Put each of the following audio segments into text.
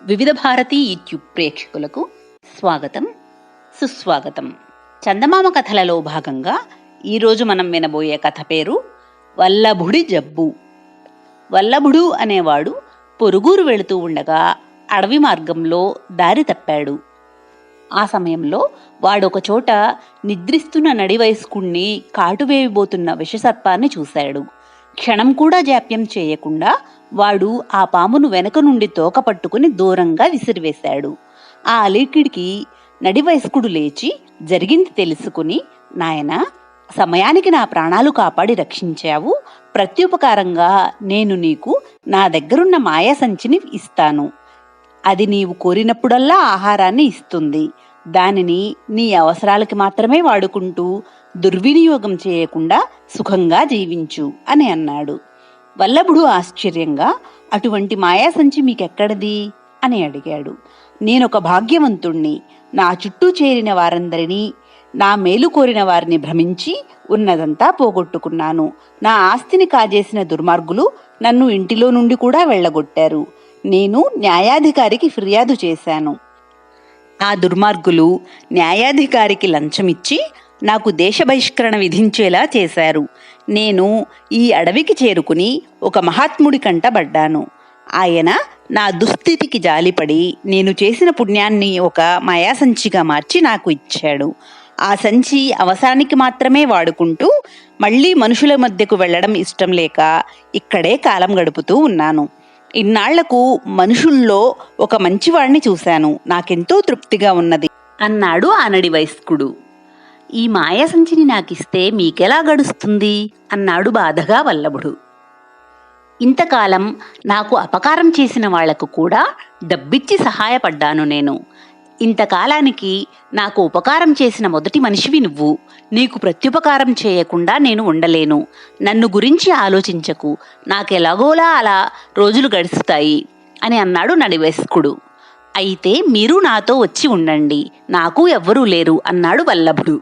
వివిధ భారతి యూట్యూబ్ ప్రేక్షకులకు స్వాగతం, సుస్వాగతం. చందమామ కథలలో భాగంగా ఈరోజు మనం వినబోయే కథ పేరు వల్లభుడి జబ్బు. వల్లభుడు అనేవాడు పొరుగురు వెళుతూ ఉండగా అడవి మార్గంలో దారి తప్పాడు. ఆ సమయంలో వాడొక చోట నిద్రిస్తున్న నడివయస్కుణ్ణి కాటువేయబోతున్న విషసర్పాన్ని చూశాడు. క్షణం కూడా జాప్యం చేయకుండా వాడు ఆ పామును వెనక నుండి తోక పట్టుకుని దూరంగా విసిరివేశాడు. ఆ అలీకిడికి నడివయస్కుడు లేచి జరిగింది తెలుసుకుని, నాయనా, సమయానికి నా ప్రాణాలు కాపాడి రక్షించావు. ప్రత్యుపకారంగా నేను నీకు నా దగ్గరున్న మాయా సంచిని ఇస్తాను. అది నీవు కోరినప్పుడల్లా ఆహారాన్ని ఇస్తుంది. దానిని నీ అవసరాలకి మాత్రమే వాడుకుంటూ దుర్వినియోగం చేయకుండా సుఖంగా జీవించు అని అన్నాడు. వల్లభుడు ఆశ్చర్యంగా, అటువంటి మాయాసంచి మీకెక్కడది అని అడిగాడు. నేనొక భాగ్యవంతుణ్ణి. నా చుట్టూ చేరిన వారందరినీ, నా మేలు కోరిన వారిని భ్రమించి ఉన్నదంతా పోగొట్టుకున్నాను. నా ఆస్తిని కాజేసిన దుర్మార్గులు నన్ను ఇంటిలో నుండి కూడా వెళ్ళగొట్టారు. నేను న్యాయాధికారికి ఫిర్యాదు చేశాను. ఆ దుర్మార్గులు న్యాయాధికారికి లంచమిచ్చి నాకు దేశ బహిష్కరణ విధించేలా చేశారు. నేను ఈ అడవికి చేరుకుని ఒక మహాత్ముడి కంటబడ్డాను. ఆయన నా దుస్థితికి జాలిపడి నేను చేసిన పుణ్యాన్ని ఒక మాయాసంచిగా మార్చి నాకు ఇచ్చాడు. ఆ సంచి అవసరానికి మాత్రమే వాడుకుంటూ మళ్ళీ మనుషుల మధ్యకు వెళ్ళడం ఇష్టం లేక ఇక్కడే కాలం గడుపుతూ ఉన్నాను. ఇన్నాళ్లకు మనుషుల్లో ఒక మంచివాడిని చూశాను. నాకెంతో తృప్తిగా ఉన్నది అన్నాడు ఆ నడివయస్కుడు. ఈ మాయాసంచిని నాకిస్తే మీకెలా గడుస్తుంది అన్నాడు బాధగా వల్లభుడు. ఇంతకాలం నాకు అపకారం చేసిన వాళ్లకు కూడా డబ్బిచ్చి సహాయపడ్డాను నేను. ఇంతకాలానికి నాకు ఉపకారం చేసిన మొదటి మనిషివి నువ్వు. నీకు ప్రత్యుపకారం చేయకుండా నేను ఉండలేను. నన్ను గురించి ఆలోచించకు. నాకెలాగోలా అలా రోజులు గడుస్తాయి అని అన్నాడు నడివయస్కుడు. అయితే మీరు నాతో వచ్చి ఉండండి, నాకు ఎవ్వరూ లేరు అన్నాడు వల్లభుడు.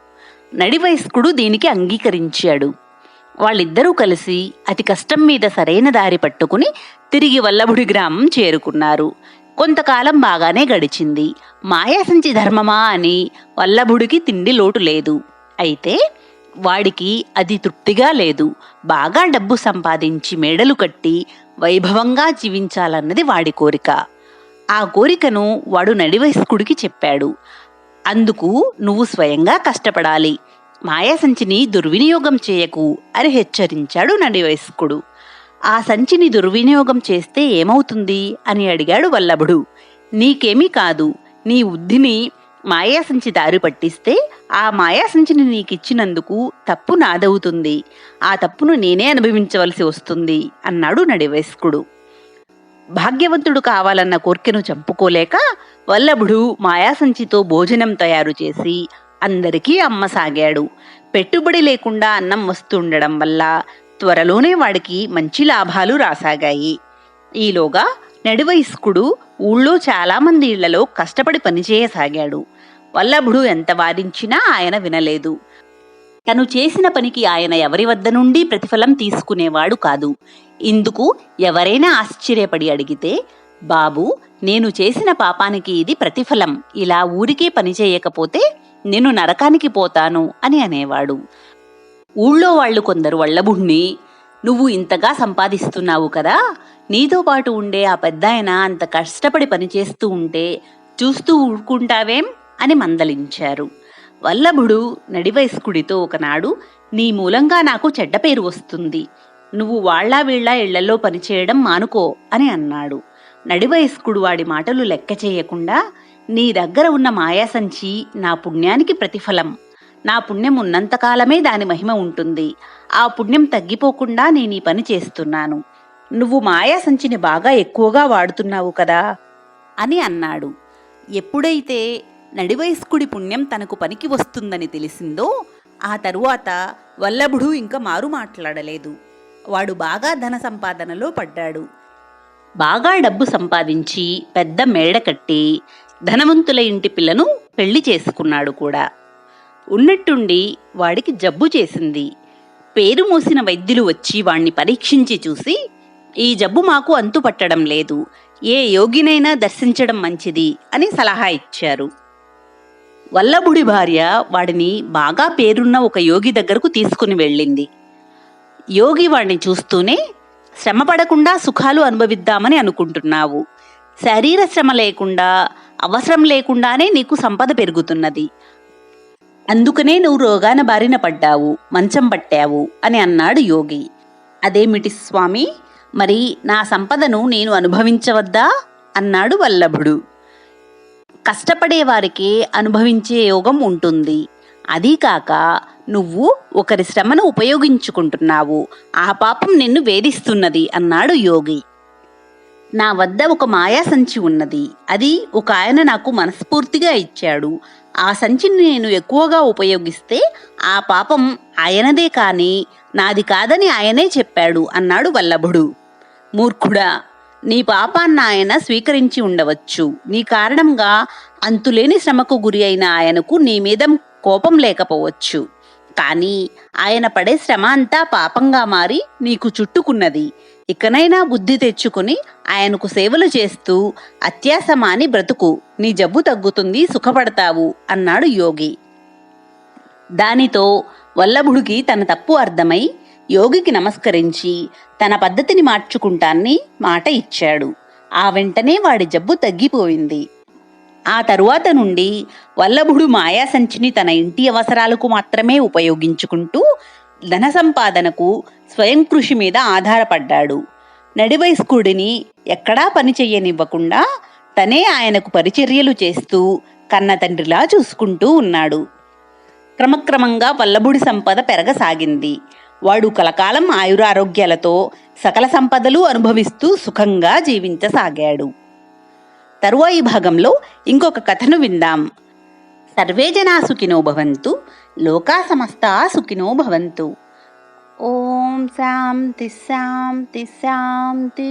నడివయస్కుడు దీనికి అంగీకరించాడు. వాళ్ళిద్దరూ కలిసి అతి కష్టం మీద సరైన దారి పట్టుకుని తిరిగి వల్లభుడి గ్రామం చేరుకున్నారు. కొంతకాలం బాగానే గడిచింది. మాయాసంచి ధర్మమా అని వల్లభుడికి తిండి లోటు లేదు. అయితే వాడికి అది తృప్తిగా లేదు. బాగా డబ్బు సంపాదించి మేడలు కట్టి వైభవంగా జీవించాలన్నది వాడి కోరిక. ఆ కోరికను వాడు నడివయస్కుడికి చెప్పాడు. అందుకు నువ్వు స్వయంగా కష్టపడాలి, మాయాసంచిని దుర్వినియోగం చేయకు అని హెచ్చరించాడు నడివయస్కుడు. ఆ సంచిని దుర్వినియోగం చేస్తే ఏమవుతుంది అని అడిగాడు వల్లభుడు. నీకేమీ కాదు. నీ బుద్ధిని మాయాసంచి దారి పట్టిస్తే ఆ మాయాసంచిని నీకిచ్చినందుకు తప్పు నాదవుతుంది. ఆ తప్పును నేనే అనుభవించవలసి వస్తుంది అన్నాడు నడివయస్కుడు. భాగ్యవంతుడు కావాలన్న కోర్కెను చంపుకోలేక వల్లభుడు మాయాసంచితో భోజనం తయారు చేసి అందరికీ అమ్మసాగాడు. పెట్టుబడి లేకుండా అన్నం వస్తుండడం వల్ల త్వరలోనే వాడికి మంచి లాభాలు రాసాగాయి. ఈలోగా నడివయస్కుడు ఊళ్ళో చాలామంది ఇళ్లలో కష్టపడి పనిచేయసాగాడు. వల్లభుడు ఎంత వారించినా ఆయన వినలేదు. తను చేసిన పనికి ఆయన ఎవరి వద్ద నుండి ప్రతిఫలం తీసుకునేవాడు కాదు. ఇందుకు ఎవరైనా ఆశ్చర్యపడి అడిగితే, బాబు, నేను చేసిన పాపానికి ఇది ప్రతిఫలం. ఇలా ఊరికే పనిచేయకపోతే నేను నరకానికి పోతాను అని అనేవాడు. ఊళ్ళో వాళ్ళు కొందరు వల్లభుణ్ణి, నువ్వు ఇంతగా సంపాదిస్తున్నావు కదా, నీతో పాటు ఉండే ఆ పెద్దాయన అంత కష్టపడి పనిచేస్తూ ఉంటే చూస్తూ ఊరుకుంటావేం అని మందలించారు. వల్లభుడు నడివయస్కుడితో ఒకనాడు, నీ మూలంగా నాకు చెడ్డ పేరు వస్తుంది. నువ్వు వాళ్ళ వీళ్ళ ఇళ్లలో పనిచేయడం మానుకో అని అన్నాడు. నడివయస్కుడు వాడి మాటలు లెక్క చేయకుండా, నీ దగ్గర ఉన్న మాయాసంచి నా పుణ్యానికి ప్రతిఫలం. నా పుణ్యం ఉన్నంతకాలమే దాని మహిమ ఉంటుంది. ఆ పుణ్యం తగ్గిపోకుండా నేను ఈ పని చేస్తున్నాను. నువ్వు మాయాసంచిని బాగా ఎక్కువగా వాడుతున్నావు కదా అని అన్నాడు. ఎప్పుడైతే నడివయస్కుడి పుణ్యం తనకు పనికి వస్తుందని తెలిసిందో ఆ తరువాత వల్లభుడు ఇంకా మారు మాట్లాడలేదు. వాడు బాగా ధన సంపాదనలో పడ్డాడు. బాగా డబ్బు సంపాదించి పెద్ద మేడ కట్టి ధనవంతుల ఇంటి పిల్లను పెళ్లి చేసుకున్నాడు కూడా. ఉన్నట్టుండి వాడికి జబ్బు చేసింది. పేరు మోసిన వైద్యులు వచ్చి వాణ్ణి పరీక్షించి చూసి, ఈ జబ్బు మాకు అంతుపట్టడం లేదు. ఏ యోగినైనా దర్శించడం మంచిది అని సలహా ఇచ్చారు. వల్లభుడి భార్య వాడిని బాగా పేరున్న ఒక యోగి దగ్గరకు తీసుకుని వెళ్ళింది. యోగి వాడిని చూస్తూనే, శ్రమ పడకుండా సుఖాలు అనుభవిద్దామని అనుకుంటున్నావు. శరీర శ్రమ లేకుండా, అవసరం లేకుండానే నీకు సంపద పెరుగుతున్నది. అందుకనే నువ్వు రోగాన బారిన పడ్డావు, మంచం పట్టావు అని అన్నాడు యోగి. అదేమిటి స్వామి, మరి నా సంపదను నేను అనుభవించవద్దా అన్నాడు వల్లభుడు. కష్టపడే వారికి అనుభవించే యోగం ఉంటుంది. అదీకాక నువ్వు ఒకరి శ్రమను ఉపయోగించుకుంటున్నావు. ఆ పాపం నిన్ను వేధిస్తున్నది అన్నాడు యోగి. నా వద్ద ఒక మాయా సంచి ఉన్నది. అది ఒక ఆయన నాకు మనస్ఫూర్తిగా ఇచ్చాడు. ఆ సంచిని నేను ఎక్కువగా ఉపయోగిస్తే ఆ పాపం ఆయనదే కాని నాది కాదని ఆయనే చెప్పాడు అన్నాడు వల్లభుడు. మూర్ఖుడా, నీ పాపాన్న ఆయన స్వీకరించి ఉండవచ్చు. నీ కారణంగా అంతులేని శ్రమకు గురి అయిన ఆయనకు నీ మీద కోపం లేకపోవచ్చు. కానీ ఆయన పడే శ్రమ అంతా పాపంగా మారి నీకు చుట్టుకున్నది. ఇకనైనా బుద్ధి తెచ్చుకుని ఆయనకు సేవలు చేస్తూ అత్యాస మాని బ్రతుకు. నీ జబ్బు తగ్గుతుంది, సుఖపడతావు అన్నాడు యోగి. దానితో వల్లభుడికి తన తప్పు అర్థమై యోగికి నమస్కరించి తన పద్ధతిని మార్చుకుంటాన్ని మాట ఇచ్చాడు. ఆ వెంటనే వాడి జబ్బు తగ్గిపోయింది. ఆ తరువాత నుండి వల్లభుడు మాయా సంచిని తన ఇంటి అవసరాలకు మాత్రమే ఉపయోగించుకుంటూ ధన సంపాదనకు స్వయం కృషి మీద ఆధారపడ్డాడు. నడివయస్కుడిని ఎక్కడా పని చెయ్యనివ్వకుండా తనే ఆయనకు పరిచర్యలు చేస్తూ కన్న తండ్రిలా చూసుకుంటూ ఉన్నాడు. క్రమక్రమంగా వల్లభుడి సంపద పెరగసాగింది. వాడు కలకాలం ఆయురారోగ్యాలతో సకల సంపదలు అనుభవిస్తూ సుఖంగా జీవించసాగాడు. తరువాయి భాగంలో ఇంకొక కథను విందాం. సర్వే జనా సుఖినో భవంతు, లోకా సమస్తా సుఖినో భవంతు. ఓం శాంతి శాంతి శాంతి.